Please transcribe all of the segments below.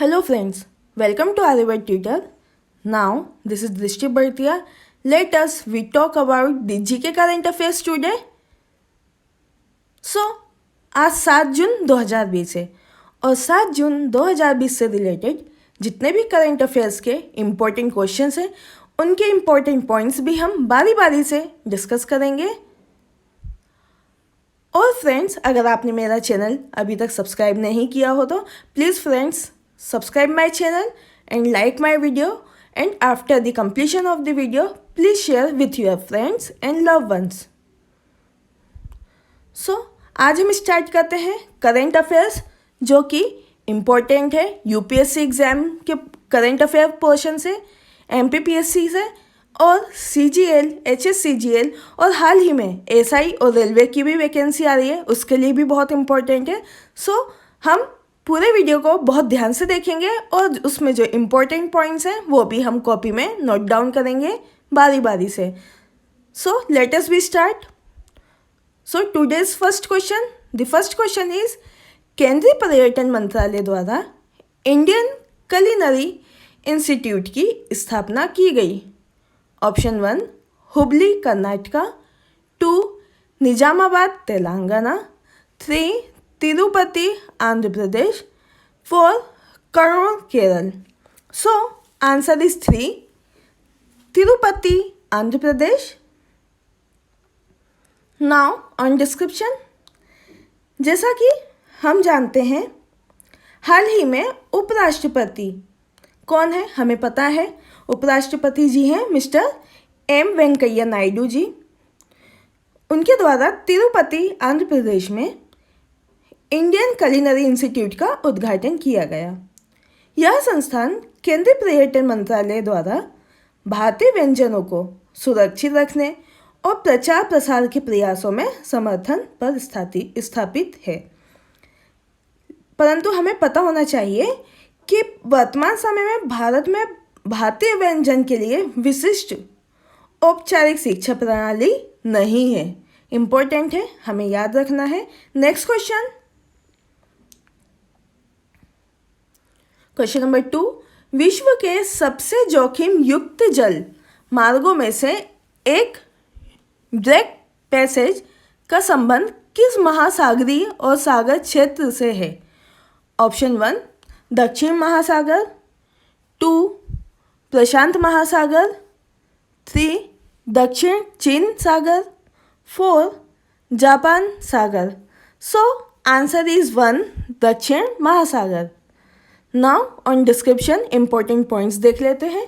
Hello friends, welcome to Arived Tutor. Now, this is Drishti Bhartiya. Let us we talk about the GK current affairs today. So, आज 7 जून 2020 है और 7 जून 2020 से related जितने भी current affairs के important questions हैं उनके इम्पोर्टेंट पॉइंट्स भी हम बारी बारी से डिस्कस करेंगे। और फ्रेंड्स, अगर आपने मेरा चैनल अभी तक सब्सक्राइब नहीं किया हो तो please friends subscribe my channel and like my video, and after the completion of the video please share with your friends and loved ones. So आज हम स्टार्ट करते हैं करंट अफेयर्स जो कि इम्पोर्टेंट है यूपीएससी एग्ज़ाम के current affair portion से, MPPSC से और सीजीएल, एचएससीजीएल और हाल ही में एसआई और रेलवे की भी वैकेंसी आ रही है, उसके लिए भी बहुत इम्पोर्टेंट है। सो हम पूरे वीडियो को बहुत ध्यान से देखेंगे और उसमें जो इम्पोर्टेंट पॉइंट्स हैं वो भी हम कॉपी में नोट डाउन करेंगे बारी बारी से। So let us B start. So today's first question, the first question is केंद्रीय पर्यटन मंत्रालय द्वारा इंडियन कुलिनरी इंस्टीट्यूट की स्थापना की गई। Option 1 Hubli Karnataka, 2 Nizamabad Telangana, 3 Tirupati Andhra Pradesh, 4 Karur Kerala. So answer is 3 Tirupati Andhra Pradesh. Now on description, जैसा कि हम जानते हैं हाल ही में उपराष्ट्रपति कौन है हमें पता है। उपराष्ट्रपति जी हैं मिस्टर एम वेंकैया नायडू जी। उनके द्वारा तिरुपति आंध्र प्रदेश में इंडियन कुलिनरी इंस्टीट्यूट का उद्घाटन किया गया। यह संस्थान केंद्रीय पर्यटन मंत्रालय द्वारा भारतीय व्यंजनों को सुरक्षित रखने और प्रचार प्रसार के प्रयासों में समर्थन पर स्थापित है। परंतु हमें पता होना चाहिए कि वर्तमान समय में भारत में भारतीय व्यंजन के लिए विशिष्ट औपचारिक शिक्षा प्रणाली नहीं है। इम्पोर्टेंट है, हमें याद रखना है। नेक्स्ट क्वेश्चन, क्वेश्चन नंबर 2, विश्व के सबसे जोखिम युक्त जल मार्गों में से एक ड्रैक पैसेज का संबंध किस महासागरीय और सागर क्षेत्र से है। ऑप्शन 1 दक्षिण महासागर, 2 प्रशांत महासागर, 3 दक्षिण चीन सागर, 4 Japan Sagar. So answer is 1 दक्षिण महासागर। Now on description important points देख लेते हैं।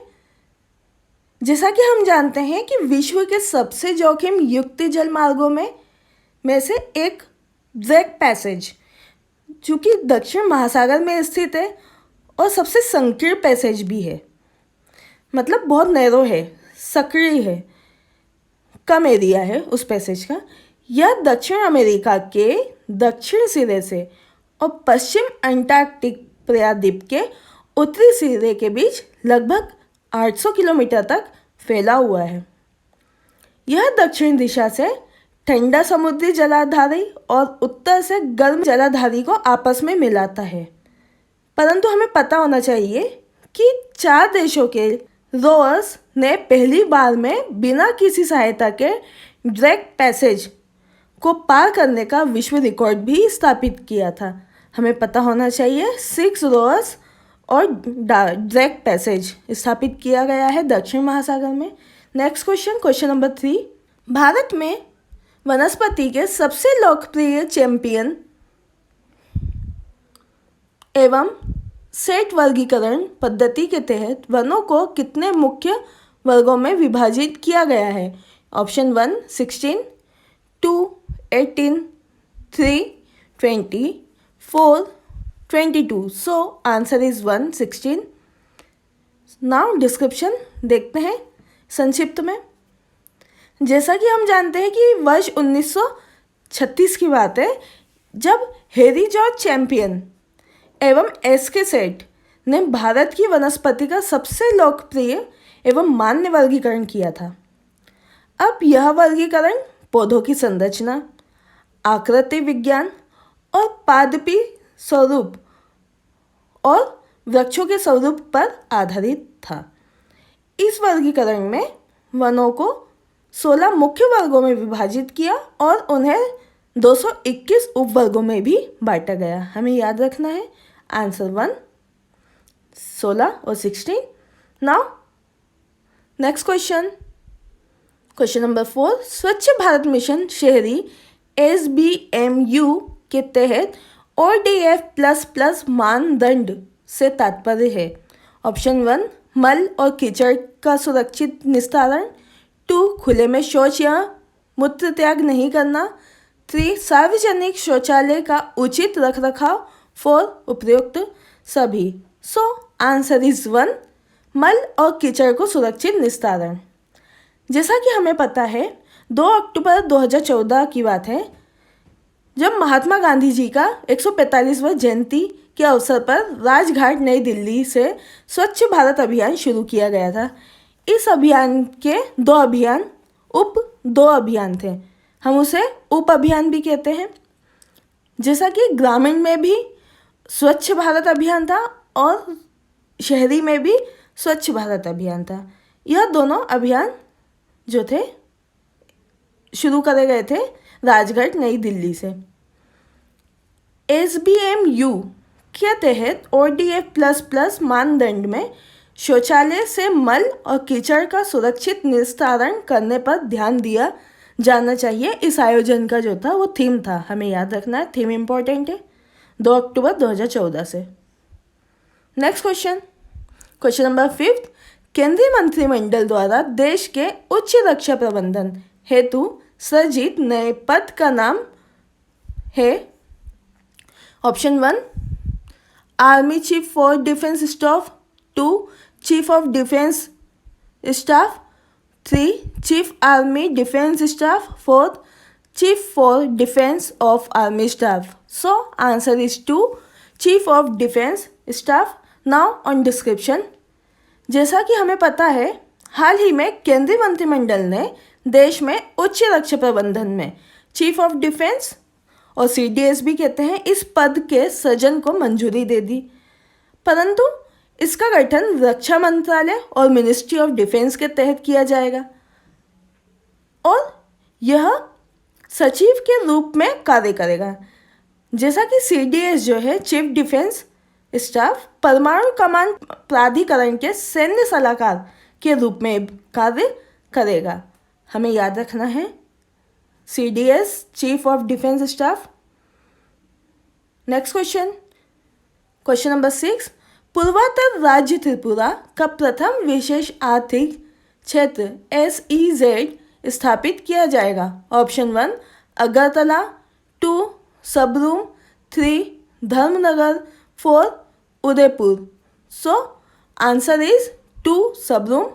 जैसा कि हम जानते हैं कि विश्व के सबसे जोखिम युक्त जल मार्गों में से एक ड्रैक पैसेज जो कि दक्षिण महासागर में स्थित है और सबसे संकीर्ण पैसेज भी है, मतलब बहुत नैरो है, सक्रिय है, कम एरिया है उस पैसेज का। यह दक्षिण अमेरिका के दक्षिण सिरे से और पश्चिम अंटार्कटिक प्रायद्वीप के उत्तरी सिरे के बीच लगभग 800 किलोमीटर तक फैला हुआ है। यह दक्षिण दिशा से ठंडा समुद्री जलाधारी और उत्तर से गर्म जलाधारी को आपस में मिलाता है। परंतु हमें पता होना चाहिए कि 4 देशों के रोअर्स ने पहली बार में बिना किसी सहायता के ड्रैक पैसेज को पार करने का विश्व रिकॉर्ड भी स्थापित किया था। हमें पता होना चाहिए 6 रोअर्स और ड्रैक पैसेज स्थापित किया गया है दक्षिण महासागर में। Next question, question number 3, Bharat में वनस्पति के सबसे लोकप्रिय चैंपियन एवं सेट वर्गीकरण पद्धति के तहत वनों को कितने मुख्य वर्गों में विभाजित किया गया है। Option 1 16, 2 18, 3 20, 4 22। So answer is 1 16। Now description देखते हैं संक्षिप्त में। जैसा कि हम जानते हैं कि वर्ष 1936 की बात है जब हैरी जॉर्ज चैंपियन एवं एस.के. सेठ ने भारत की वनस्पति का सबसे लोकप्रिय एवं मान्य वर्गीकरण किया था। अब यह वर्गीकरण पौधों की संरचना, आकृति विज्ञान और पादपी स्वरूप और वृक्षों के स्वरूप पर आधारित था। इस वर्गीकरण में वनों को 16 मुख्य वर्गों में विभाजित किया और उन्हें 221 उपवर्गों में भी बांटा गया। हमें याद रखना है आंसर 1 16 और 16। नाउ नेक्स्ट क्वेश्चन नंबर 4, स्वच्छ भारत मिशन शहरी SBMU के तहत ODF++ मानदंड से तात्पर्य है। ऑप्शन 1 मल और कीचड़ का सुरक्षित निस्तारण, 2 खुले में शौच या मूत्र त्याग नहीं करना, 3 सार्वजनिक शौचालय का उचित रखरखाव, 4 उपयुक्त सभी। सो आंसर इज 1 मल और कीचड़ को सुरक्षित निस्तारण। जैसा कि हमें पता है 2 अक्टूबर 2014 की बात है जब महात्मा गांधी जी का 145वां जयंती के अवसर पर राजघाट नई दिल्ली से स्वच्छ भारत अभियान शुरू किया गया था। इस अभियान के 2 अभियान थे। हम उसे उप अभियान भी कहते हैं। जैसा कि ग्रामीण में भी स्वच्छ भारत अभियान था और शहरी में भी स्वच्छ भारत अभियान था। यह दोनों अभियान जो थे शुरू करे गए थे राजघाट नई दिल्ली से। SBMU के तहत ODF++ मानदंड में शौचालय से मल और कीचड़ का सुरक्षित निस्तारण करने पर ध्यान दिया जाना चाहिए। इस आयोजन का जो था वो थीम था, हमें याद रखना है, थीम इम्पोर्टेंट है, 2 अक्टूबर 2014 से। नेक्स्ट क्वेश्चन नंबर 5, केंद्रीय मंत्रिमंडल द्वारा देश के उच्च रक्षा प्रबंधन हेतु सृजित नए पद का नाम है। Option 1 army chief for defence staff, 2 chief of defence staff, 3 chief army defence staff, 4 chief for defence of army staff. So answer is 2 chief of defence staff. Now on description. जैसा कि हमें पता है हाल ही में केंद्रीय मंत्रिमंडल ने देश में उच्च रक्षा प्रबंधन में चीफ ऑफ डिफेंस और CDS भी कहते हैं इस पद के सृजन को मंजूरी दे दी, परंतु इसका गठन रक्षा मंत्रालय और मिनिस्ट्री ऑफ डिफेंस के तहत किया जाएगा और यह सचिव के रूप में कार्य करेगा। जैसा कि CDS जो है चीफ डिफेंस स्टाफ परमाणु कमान प्राधिकरण के सैन्य सलाहकार के रूप में कार्य करेगा। हमें याद रखना है CDS chief of defence staff. Next question number 6, पूर्वोत्तर राज्य त्रिपुरा का प्रथम विशेष आर्थिक क्षेत्र SEZ स्थापित किया जाएगा। Option 1 Agartala, 2 Sabroom, 3 Dharmanagar, 4 Udaipur. So answer is 2 Sabroom.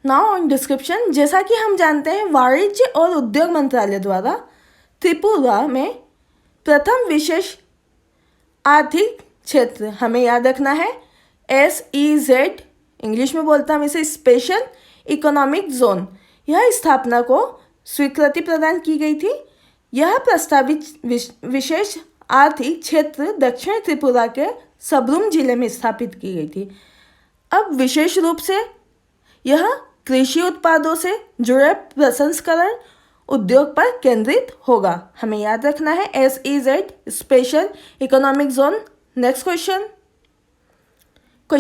Now on description. जैसा कि हम जानते हैं वाणिज्य और उद्योग मंत्रालय द्वारा त्रिपुरा में प्रथम विशेष आर्थिक क्षेत्र, हमें याद रखना है SEZ, इंग्लिश में बोलता हम इसे स्पेशल इकोनॉमिक जोन, यह स्थापना को स्वीकृति प्रदान की गई थी। यह प्रस्तावित विशेष आर्थिक क्षेत्र दक्षिण त्रिपुरा के सबरूम जिले में स्थापित की गई थी। अब विशेष रूप से यह कृषि उत्पादों से जुड़े प्रसंस्करण उद्योग पर केंद्रित होगा। हमें याद रखना है SEZ special economic zone. Next question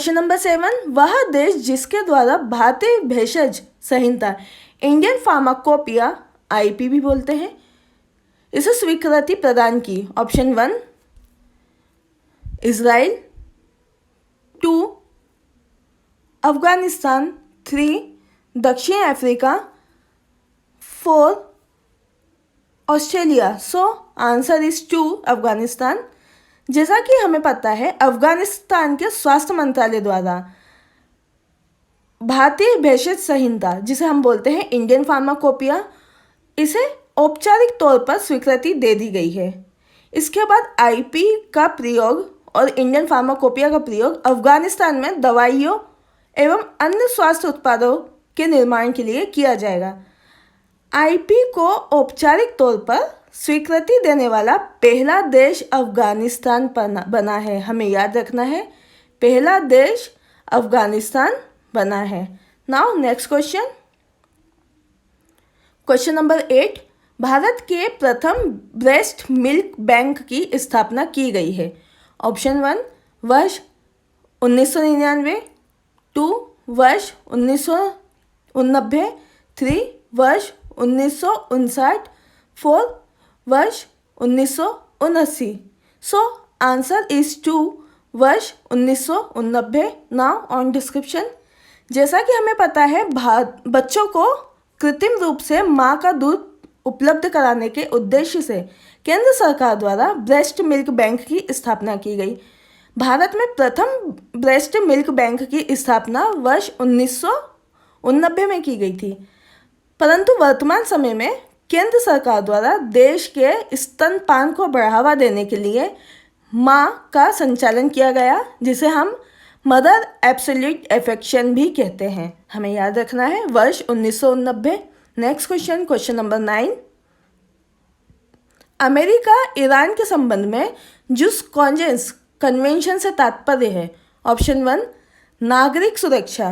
number 7, वह देश जिसके द्वारा भारतीय भेषज संहिता इंडियन फार्माकोपिया IP भी बोलते हैं इसे स्वीकृति प्रदान की। ऑप्शन 1 इजराइल, 2 अफगानिस्तान, 3 दक्षिण Africa, 4 Australia. So answer is 2 Afghanistan. जैसा कि हमें पता है अफगानिस्तान के स्वास्थ्य मंत्रालय द्वारा भारतीय भेषज संहिता जिसे हम बोलते हैं इंडियन फार्माकोपिया, इसे औपचारिक तौर पर स्वीकृति दे दी गई है। इसके बाद IP का प्रयोग और इंडियन फार्माकोपिया का प्रयोग अफगानिस्तान में दवाइयों एवं अन्य स्वास्थ्य उत्पादों के निर्माण के लिए किया जाएगा। IP को औपचारिक तौर पर स्वीकृति देने वाला पहला देश अफगानिस्तान बना है। हमें याद रखना है, पहला देश अफगानिस्तान बना है। Now next question, question number 8, Bharat के प्रथम ब्रेस्ट मिल्क बैंक की स्थापना की गई है। ऑप्शन 1 वर्ष 1999, 2 वर्ष 1989, 3 वर्ष 1959, 4 वर्ष 1979। सो आंसर इज 2 वर्ष 1989। नाउ ऑन डिस्क्रिप्शन, जैसा कि हमें पता है बच्चों को कृत्रिम रूप से माँ का दूध उपलब्ध कराने के उद्देश्य से केंद्र सरकार द्वारा ब्रेस्ट मिल्क बैंक की स्थापना की गई। भारत में प्रथम ब्रेस्ट मिल्क बैंक की स्थापना वर्ष 1989 में की गई थी, परंतु वर्तमान समय में केंद्र सरकार द्वारा देश के स्तनपान को बढ़ावा देने के लिए माँ का संचालन किया गया, जिसे हम मदर एब्सोल्यूट एफेक्शन भी कहते हैं। हमें याद रखना है वर्ष 1989। Next question, question number 9, America Iran के संबंध में जुस कॉन्जेंस कन्वेंशन से तात्पर्य है। ऑप्शन 1 नागरिक सुरक्षा,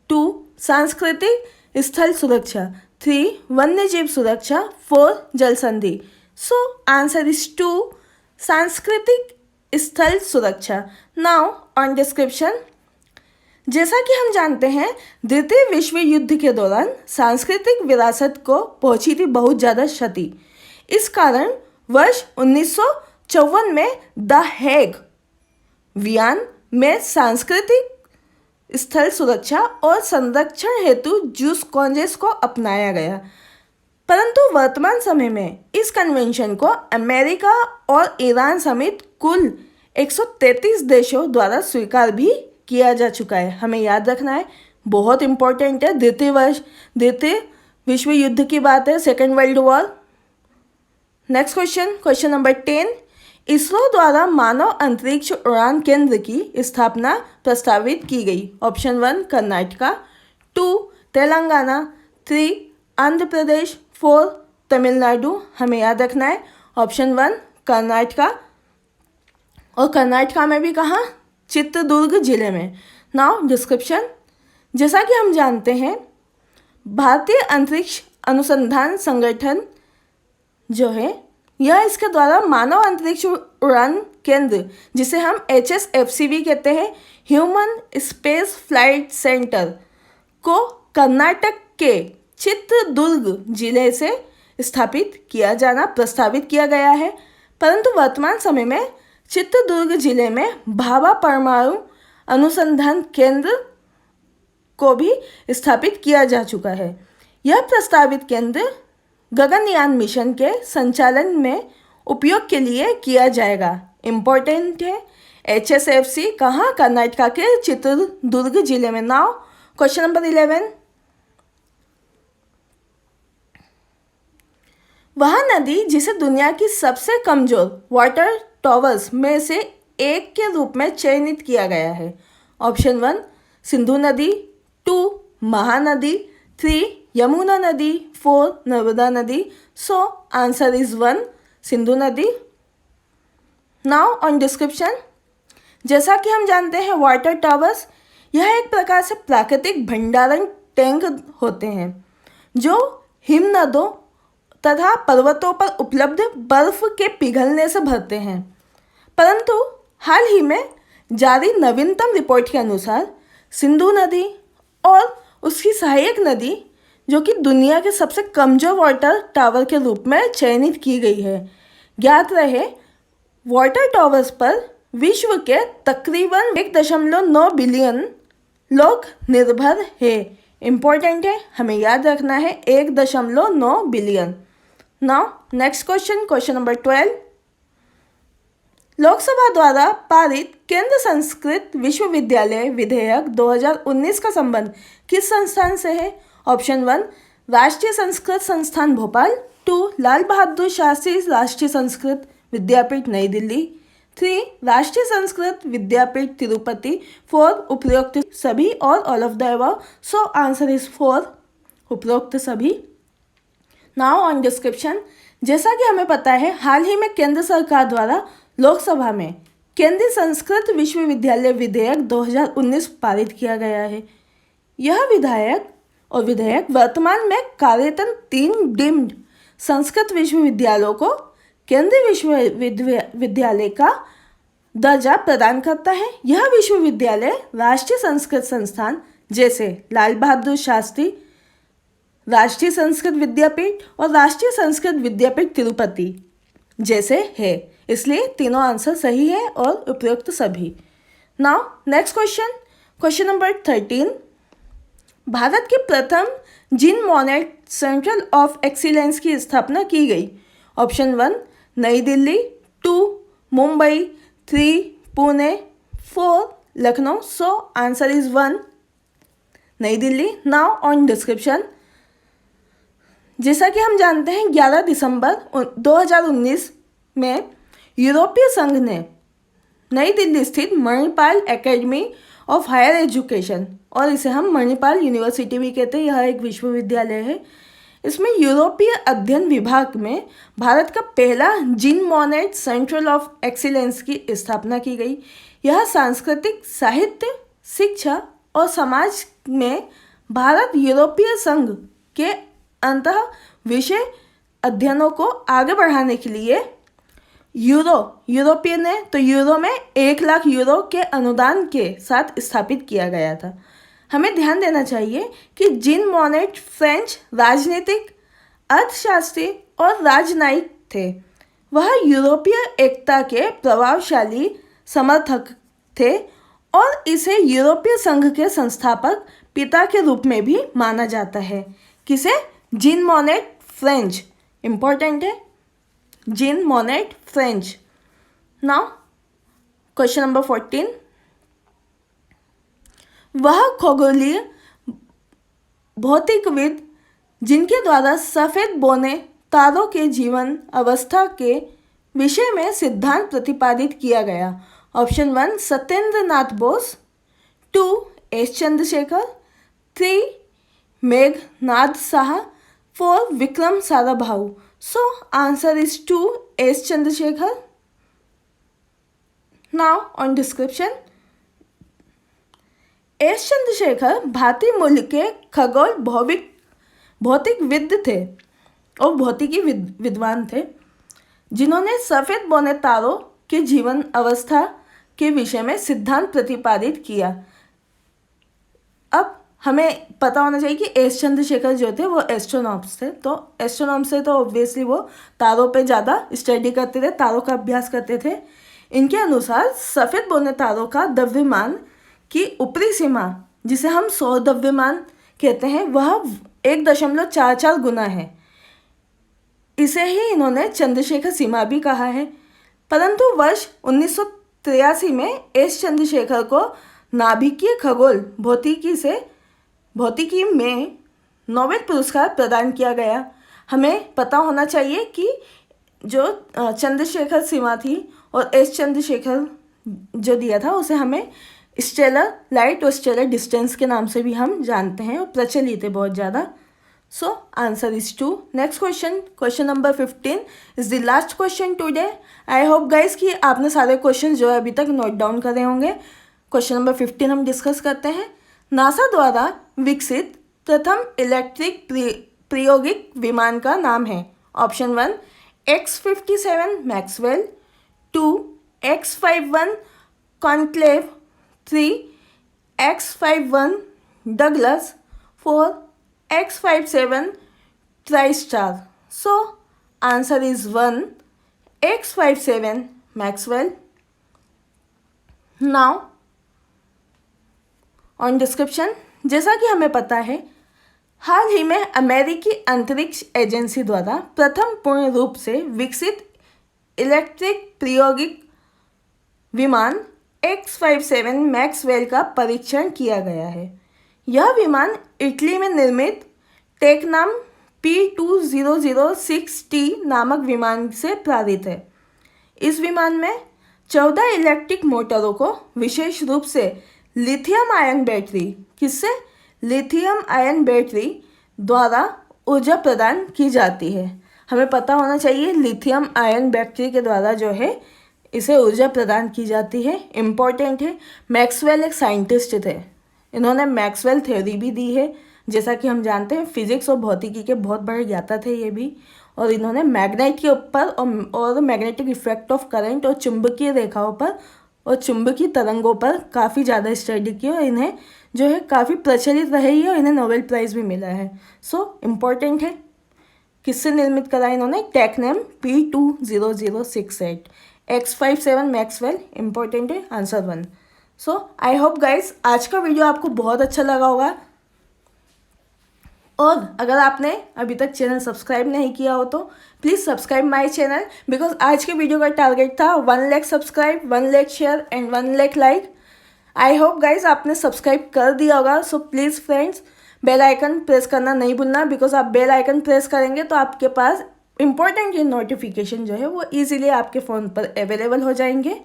2 सांस्कृतिक स्थल सुरक्षा, 3 वन्यजीव सुरक्षा, 4 जल संधि। सो आंसर इज 2 सांस्कृतिक स्थल सुरक्षा। नाउ ऑन डिस्क्रिप्शन, जैसा कि हम जानते हैं द्वितीय विश्व युद्ध के दौरान सांस्कृतिक विरासत को पहुंची थी बहुत ज़्यादा क्षति। इस कारण वर्ष 1954 में द हेग वियन में सांस्कृतिक स्थल सुरक्षा और संरक्षण हेतु जुस कॉन्जेंस को अपनाया गया, परंतु वर्तमान समय में इस कन्वेंशन को अमेरिका और ईरान समेत कुल 133 देशों द्वारा स्वीकार भी किया जा चुका है। हमें याद रखना है, बहुत इंपॉर्टेंट है। द्वितीय विश्व युद्ध की बात है, second world war. Next question, question number 10, ISRO द्वारा मानव अंतरिक्ष उड़ान केंद्र की स्थापना प्रस्तावित की गई। ऑप्शन 1 कर्नाटका, 2 तेलंगाना, 3 आंध्र प्रदेश, 4 तमिलनाडु। हमें याद रखना है ऑप्शन 1 कर्नाटका, और कर्नाटका में भी कहाँ, चित्रदुर्ग जिले में। नाउ डिस्क्रिप्शन, जैसा कि हम जानते हैं भारतीय अंतरिक्ष अनुसंधान संगठन जो है यह इसके द्वारा मानव अंतरिक्ष उड़ान केंद्र, जिसे हम HSFC भी कहते हैं, ह्यूमन स्पेस फ्लाइट सेंटर, को कर्नाटक के चित्रदुर्ग जिले से स्थापित किया जाना प्रस्तावित किया गया है, परंतु वर्तमान समय में चित्रदुर्ग जिले में भाभा परमाणु अनुसंधान केंद्र को भी स्थापित किया जा चुका है। यह प्रस्तावित केंद्र गगनयान मिशन के संचालन में उपयोग के लिए किया जाएगा। इम्पोर्टेंट है, HSFC कहाँ, कर्नाटका के चित्रदुर्ग जिले में। नाउ क्वेश्चन नंबर 11, वह नदी जिसे दुनिया की सबसे कमजोर वाटर टॉवर्स में से एक के रूप में चयनित किया गया है। ऑप्शन 1 सिंधु नदी, 2 महानदी, 3 यमुना नदी, 4 नर्मदा नदी। सो आंसर इज 1 सिंधु नदी। नाउ ऑन डिस्क्रिप्शन, जैसा कि हम जानते हैं वाटर टावर्स यह एक प्रकार से प्राकृतिक भंडारण टैंक होते हैं जो हिमनदों तथा पर्वतों पर उपलब्ध बर्फ के पिघलने से भरते हैं, परंतु हाल ही में जारी नवीनतम रिपोर्ट के अनुसार सिंधु नदी और उसकी सहायक नदी जो कि दुनिया के सबसे कमजोर वाटर टावर के रूप में चयनित की गई है। ज्ञात रहे वाटर टावर्स पर विश्व के तकरीबन 1.9 बिलियन लोग निर्भर है। इम्पोर्टेंट है, हमें याद रखना है 1.9 billion. Now next question, question number 12, Lok Sabha द्वारा पारित केंद्र संस्कृत विश्वविद्यालय विधेयक 2019 का संबंध किस संस्थान से है। ऑप्शन 1 राष्ट्रीय संस्कृत संस्थान भोपाल, 2 लाल बहादुर शास्त्री राष्ट्रीय संस्कृत विद्यापीठ नई दिल्ली, 3 राष्ट्रीय संस्कृत विद्यापीठ तिरुपति, 4 उपरोक्त सभी और all of the above. So answer is 4 उपरोक्त सभी। नाउ ऑन डिस्क्रिप्शन, जैसा कि हमें पता है, हाल ही में केंद्र सरकार द्वारा लोकसभा में केंद्रीय संस्कृत विश्वविद्यालय विधेयक 2019 पारित किया गया है। यह विधेयक वर्तमान में कार्यरत 3 डीम्ड संस्कृत विश्वविद्यालयों को केंद्रीय विश्वविद्यालय का दर्जा प्रदान करता है। यह विश्वविद्यालय राष्ट्रीय संस्कृत संस्थान जैसे लाल बहादुर शास्त्री राष्ट्रीय संस्कृत विद्यापीठ और राष्ट्रीय संस्कृत विद्यापीठ तिरुपति जैसे है, इसलिए तीनों आंसर सही है और उपयुक्त सभी। Now next question number 13। Bharat के प्रथम Jean Monnet centre of excellence की स्थापना की गई। Option 1 New Delhi, 2 Mumbai, 3 Pune, 4 Lucknow. So answer is 1 New Delhi. Now on description. जैसा कि हम जानते हैं, 11 दिसंबर 2019 में यूरोपीय संघ ने नई दिल्ली स्थित Manipal Academy of Higher Education, और इसे हम मणिपाल यूनिवर्सिटी भी कहते हैं, यह एक विश्वविद्यालय है, इसमें यूरोपीय अध्ययन विभाग में भारत का पहला Jean Monnet centre of excellence की स्थापना की गई। यह सांस्कृतिक, साहित्य, शिक्षा और समाज में भारत यूरोपीय संघ के अंतः विषय अध्ययनों को आगे बढ़ाने के लिए यूरोपियन है तो यूरो में 1 लाख यूरो के अनुदान के साथ स्थापित किया गया था। हमें ध्यान देना चाहिए कि जीन मोनेट फ्रेंच राजनीतिक, अर्थशास्त्री और राजनयिक थे। वह यूरोपीय एकता के प्रभावशाली समर्थक थे और इसे यूरोपीय संघ के संस्थापक पिता के रूप में भी माना जाता है। किसे? जीन मोनेट फ्रेंच, इंपॉर्टेंट है, Jean Monnet French. Now question number 14। वह खगोलीय भौतिकविद जिनके द्वारा सफ़ेद बौने तारों के जीवन अवस्था के विषय में सिद्धांत प्रतिपादित किया गया। Option 1 Satyendra Nath Bose, 2 S Chandrasekhar, 3 Meghnad Saha, 4 Vikram Sarabhai. So answer is 2 S Chandrasekhar. Now on description. S Chandrasekhar भारतीय मूल के खगोल भौतिकविद थे और भौतिकी विद्वान थे, जिन्होंने सफ़ेद बौने तारों के जीवन अवस्था के विषय में सिद्धांत प्रतिपादित किया। अब हमें पता होना चाहिए कि एस चंद्रशेखर जो थे वो एस्ट्रोनॉट्स थे, तो एस्ट्रोनॉट्स थे तो ऑब्वियसली वो तारों पे ज़्यादा स्टडी करते थे, तारों का अभ्यास करते थे। इनके अनुसार सफ़ेद बौने तारों का द्रव्यमान की ऊपरी सीमा, जिसे हम सौर द्रव्यमान कहते हैं, वह 1.44 गुना है। इसे ही इन्होंने चंद्रशेखर सीमा भी कहा है। परंतु वर्ष 1983 में एस चंद्रशेखर को नाभिकीय खगोल भौतिकी में नोबेल पुरस्कार प्रदान किया गया। हमें पता होना चाहिए कि जो चंद्रशेखर सीमा थी और एस चंद्रशेखर जो दिया था उसे हमें स्टेलर लाइट और स्टेलर डिस्टेंस के नाम से भी हम जानते हैं और प्रचलित है बहुत ज़्यादा। सो answer is 2। Next question number 15 is the last question today. I hope guys कि आपने सारे क्वेश्चन जो है अभी तक नोट डाउन करे होंगे। क्वेश्चन नंबर 15 हम डिस्कस करते हैं। नासा द्वारा विकसित प्रथम इलेक्ट्रिक प्रायोगिक विमान का नाम है। Option 1 X-57 Maxwell, 2 X-51 Conclave, 3 X-51 Douglas, 4 X-57 TriStar. So answer is 1 X-57 Maxwell. Now on description. जैसा कि हमें पता है, हाल ही में अमेरिकी अंतरिक्ष एजेंसी द्वारा प्रथम पूर्ण रूप से विकसित इलेक्ट्रिक प्रायोगिक विमान X-57 मैक्सवेल का परीक्षण किया गया है। यह विमान इटली में निर्मित टेकनाम P2006T नामक विमान से प्रेरित है। इस विमान में 14 इलेक्ट्रिक मोटरों को विशेष रूप से लिथियम आयन बैटरी द्वारा ऊर्जा प्रदान की जाती है। हमें पता होना चाहिए लिथियम आयन बैटरी के द्वारा जो है इसे ऊर्जा प्रदान की जाती है। इम्पॉर्टेंट है, मैक्सवेल एक साइंटिस्ट थे, इन्होंने मैक्सवेल थ्योरी भी दी है। जैसा कि हम जानते हैं फिजिक्स और भौतिकी के बहुत बड़े ज्ञाता थे ये भी, और इन्होंने मैग्नेट के ऊपर और मैग्नेटिक इफेक्ट ऑफ करंट और चुंबकीय रेखाओं पर और चुंबकीय तरंगों पर काफ़ी ज़्यादा स्टडी की, और इन्हें जो है काफ़ी प्रचलित रही है और इन्हें नोबेल प्राइज़ भी मिला है। सो इम्पॉर्टेंट है, किससे निर्मित करा इन्होंने? टेक्नेम P20068 X57 मैक्सवेल। इम्पॉर्टेंट है, answer 1। So I hope guys आज का वीडियो आपको बहुत अच्छा लगा होगा, और अगर आपने अभी तक चैनल सब्सक्राइब नहीं किया हो तो please subscribe my channel, because आज के वीडियो का टारगेट था 1 lakh subscribe, 1 lakh share and 1 lakh like. I hope guys आपने सब्सक्राइब कर दिया होगा। So please friends bell icon press करना नहीं भूलना, बिकॉज आप बेल आइकन प्रेस करेंगे तो आपके पास इंपॉर्टेंट ये नोटिफिकेशन जो है वो ईजिली आपके फ़ोन पर अवेलेबल हो जाएंगे।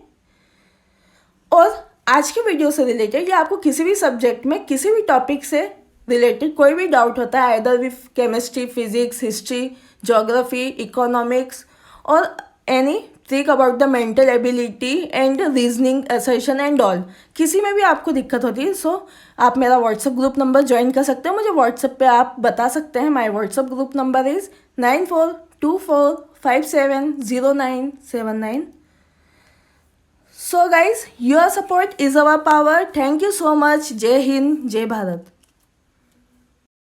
और आज की वीडियो से रिलेटेड या आपको किसी भी सब्जेक्ट में किसी भी टॉपिक से रिलेटेड कोई भी डाउट होता है, either with chemistry, physics, history, geography, economics और any think about the mental ability and reasoning assertion and all, किसी में भी आपको दिक्कत होती है, सो आप मेरा व्हाट्सअप ग्रुप नंबर ज्वाइन कर सकते हैं। मुझे व्हाट्सअप पे आप बता सकते हैं। My WhatsApp group number is 9424570979। So guys, your support is our power. Thank you so much. जय हिंद, जय भारत।